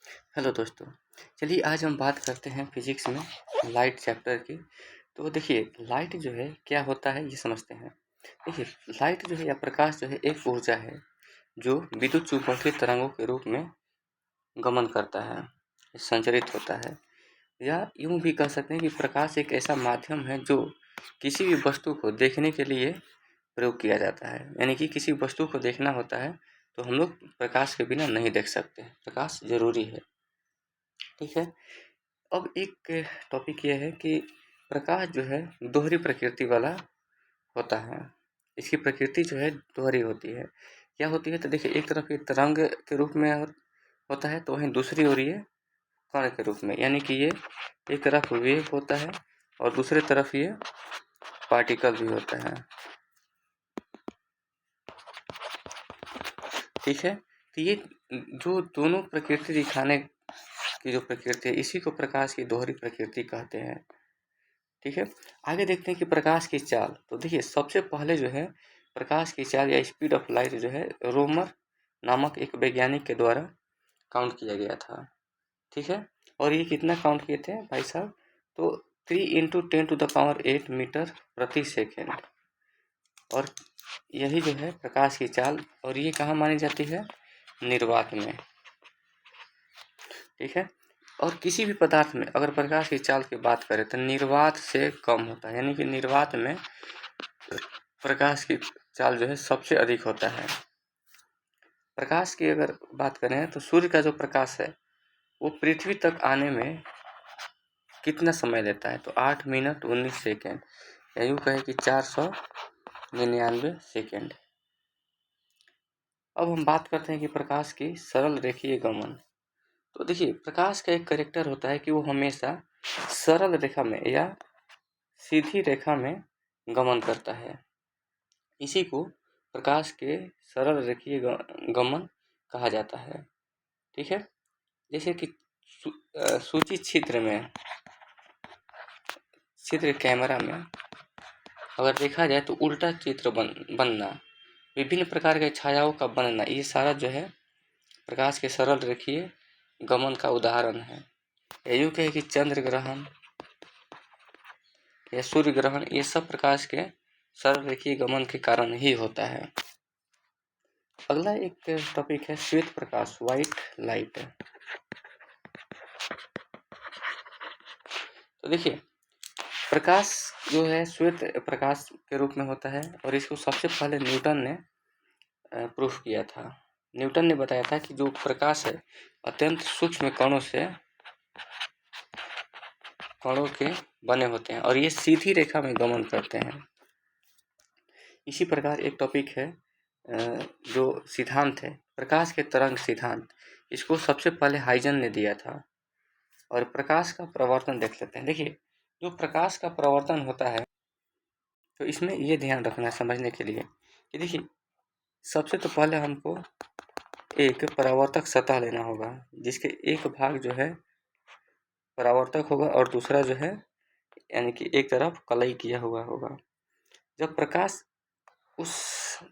Hello दोस्तों, चलिए आज हम बात करते हैं फिजिक्स में लाइट चैप्टर की। तो देखिए लाइट जो है क्या होता है ये समझते हैं। देखिए लाइट जो है या प्रकाश जो है एक ऊर्जा है जो विद्युत चुम्बकीय तरंगों के रूप में गमन करता है, संचरित होता है। या यूँ भी कह सकते हैं कि प्रकाश एक ऐसा माध्यम है जो किसी भी वस्तु को देखने के लिए प्रयोग किया जाता है। यानी कि किसी वस्तु को देखना होता है तो हम लोग प्रकाश के बिना नहीं देख सकते, प्रकाश ज़रूरी है। ठीक है। अब एक टॉपिक ये है कि प्रकाश जो है दोहरी प्रकृति वाला होता है। इसकी प्रकृति जो है दोहरी होती है। क्या होती है तो देखिए एक तरफ ये तरंग के रूप में होता है तो वहीं दूसरी ओर ये कण के रूप में, यानी कि ये एक तरफ वेव होता है और दूसरे तरफ ये पार्टिकल भी होता है। ठीक है। तो ये जो दोनों प्रकृति दिखाने की जो प्रकृति है इसी को प्रकाश की दोहरी प्रकृति कहते हैं। ठीक है। आगे देखते हैं कि प्रकाश की चाल। तो देखिए सबसे पहले जो है प्रकाश की चाल या स्पीड ऑफ लाइट जो है रोमर नामक एक वैज्ञानिक के द्वारा काउंट किया गया था। ठीक है। और ये कितना काउंट किए थे भाई साहब, तो 3 × 10⁸ मीटर प्रति सेकेंड। और यही जो है प्रकाश की चाल, और ये कहाँ मानी जाती है, निर्वात में। ठीक है। और किसी भी पदार्थ में अगर प्रकाश की चाल की बात करें तो निर्वात से कम होता है, यानी कि निर्वात में प्रकाश की चाल जो है सबसे अधिक होता है। प्रकाश की अगर बात करें तो सूर्य का जो प्रकाश है वो पृथ्वी तक आने में कितना समय लेता है, तो 8 मिनट 19 सेकेंड, या यूँ कहें कि 499 सेकेंड। अब हम बात करते हैं कि प्रकाश की सरल रेखीय गमन। तो देखिए प्रकाश का एक कैरेक्टर होता है कि वो हमेशा सरल रेखा में या सीधी रेखा में गमन करता है। इसी को प्रकाश के सरल रेखीय गमन कहा जाता है। ठीक है। जैसे कि सूची छिद्र कैमरा में अगर देखा जाए तो उल्टा चित्र बनना, विभिन्न प्रकार के छायाओं का बनना, ये सारा जो है प्रकाश के सरल रेखीय गमन का उदाहरण है। यूँ कहे कि चंद्र ग्रहण या सूर्य ग्रहण, ये सब प्रकाश के सरल रेखीय गमन के कारण ही होता है। अगला एक टॉपिक है श्वेत प्रकाश, व्हाइट लाइट। तो देखिए प्रकाश जो है श्वेत प्रकाश के रूप में होता है और इसको सबसे पहले न्यूटन ने प्रूफ किया था। न्यूटन ने बताया था कि जो प्रकाश है अत्यंत सूक्ष्म कणों के बने होते हैं और ये सीधी रेखा में गमन करते हैं। इसी प्रकार एक टॉपिक है जो सिद्धांत है प्रकाश के तरंग सिद्धांत, इसको सबसे पहले हाइजन ने दिया था। और प्रकाश का प्रवर्तन देख लेते हैं। देखिए जो प्रकाश का प्रवर्तन होता है तो इसमें ये ध्यान रखना समझने के लिए कि देखिए सबसे तो पहले हमको एक परावर्तक सतह लेना होगा जिसके एक भाग जो है परावर्तक होगा और दूसरा जो है यानी कि एक तरफ कलई किया हुआ होगा। जब प्रकाश उस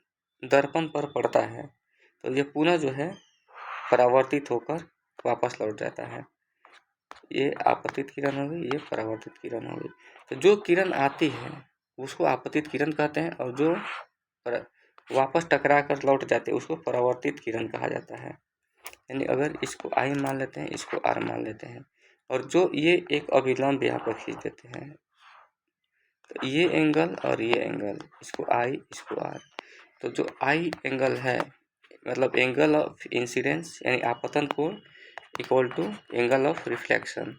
दर्पण पर पड़ता है तो ये पुनः जो है परावर्तित होकर वापस लौट जाता है। ये आपतित किरण हो गई, ये परावर्तित किरण हो गई। तो जो किरण आती है उसको आपतित किरण कहते हैं और जो वापस टकरा कर लौट जाते हैं उसको परावर्तित किरण कहा जाता है। यानी अगर इसको आई मान लेते हैं, इसको आर मान लेते हैं और जो ये एक अभिलंब यहाँ पर खींच देते हैं, तो ये एंगल और ये एंगल, इसको आई इसको आर। तो जो आई एंगल है मतलब एंगल ऑफ इंसिडेंस यानी आपतन कोण equal to angle of reflection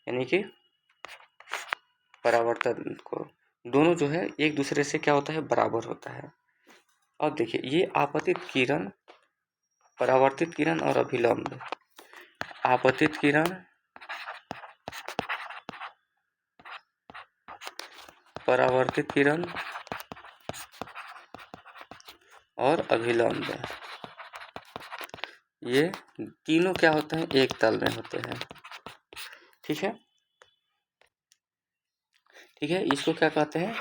यानी कि परावर्तन कोण, दोनों जो है एक दूसरे से क्या होता है, बराबर होता है। अब देखिए ये आपतित किरण, परावर्तित किरण और अभिलंब। आपतित किरण, परावर्तित किरण और अभिलंब, ये तीनों क्या होते हैं, एक तल में होते हैं। ठीक है। ठीक है, इसको क्या कहते हैं,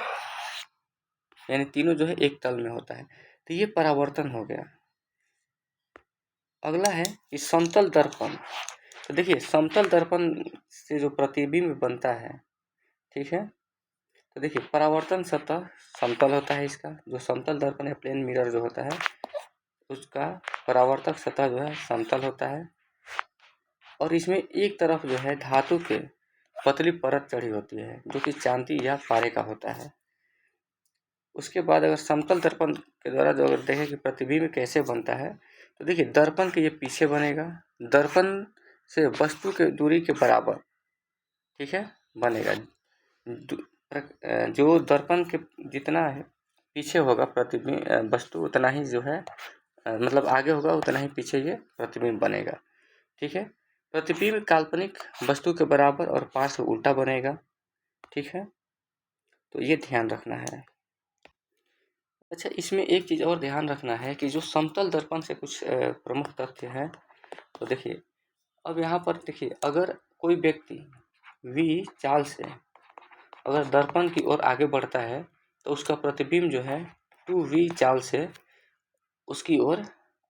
यानी तीनों जो है एक तल में होता है। तो ये परावर्तन हो गया। अगला है कि समतल दर्पण। तो देखिए समतल दर्पण से जो प्रतिबिंब बनता है, ठीक है, तो देखिए परावर्तन सतह समतल होता है इसका, जो समतल दर्पण या प्लेन मिरर जो होता है उसका परावर्तक सतह जो है समतल होता है, और इसमें एक तरफ जो है धातु के पतली परत चढ़ी होती है जो कि चांदी या पारे का होता है। उसके बाद अगर समतल दर्पण के द्वारा जो अगर देखें कि प्रतिबिंब कैसे बनता है, तो देखिए दर्पण के ये पीछे बनेगा, दर्पण से वस्तु के दूरी के बराबर, ठीक है, बनेगा। जो दर्पण के जितना है पीछे होगा प्रतिबिंब वस्तु उतना ही जो है मतलब आगे होगा उतना ही पीछे ये प्रतिबिंब बनेगा, ठीक है। प्रतिबिंब काल्पनिक वस्तु के बराबर और पार्श्व उल्टा बनेगा, ठीक है, तो ये ध्यान रखना है। अच्छा, इसमें एक चीज़ और ध्यान रखना है कि जो समतल दर्पण से कुछ प्रमुख तथ्य हैं, तो देखिए अब यहाँ पर देखिए अगर कोई व्यक्ति v चाल से अगर दर्पण की ओर आगे बढ़ता है तो उसका प्रतिबिंब जो है 2v चाल से उसकी ओर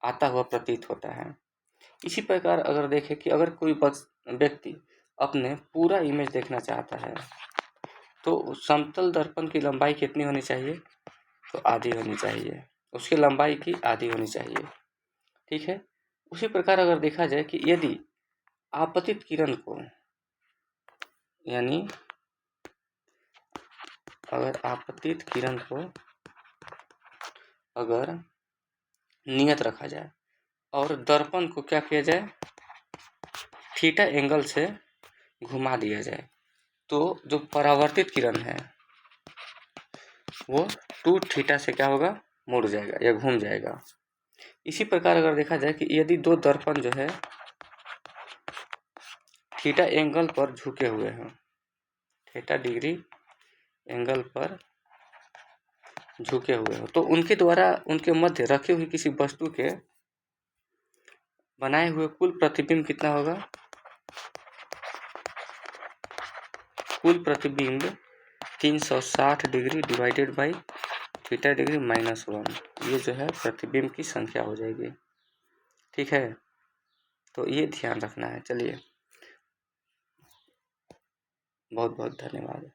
आता हुआ प्रतीत होता है। इसी प्रकार अगर देखें कि अगर कोई व्यक्ति अपने पूरा इमेज देखना चाहता है तो समतल दर्पण की लंबाई कितनी होनी चाहिए, तो आधी होनी चाहिए, उसकी लंबाई की आधी होनी चाहिए, ठीक है। उसी प्रकार अगर देखा जाए कि यदि आपतित किरण को यानी अगर आपतित किरण को अगर नियत रखा जाए और दर्पण को क्या किया जाए थीटा एंगल से घुमा दिया जाए, तो जो परावर्तित किरण है वो 2 थीटा से क्या होगा मुड़ जाएगा या घूम जाएगा। इसी प्रकार अगर देखा जाए कि यदि दो दर्पण जो है थीटा एंगल पर झुके हुए हैं, थीटा डिग्री एंगल पर झुके हुए हो, तो उनके द्वारा उनके मध्य रखे हुए किसी वस्तु के बनाए हुए कुल प्रतिबिंब कितना होगा, कुल प्रतिबिंब 360 degree divided by theta degree -1, ये जो है प्रतिबिंब की संख्या हो जाएगी, ठीक है। तो ये ध्यान रखना है। चलिए, बहुत बहुत धन्यवाद।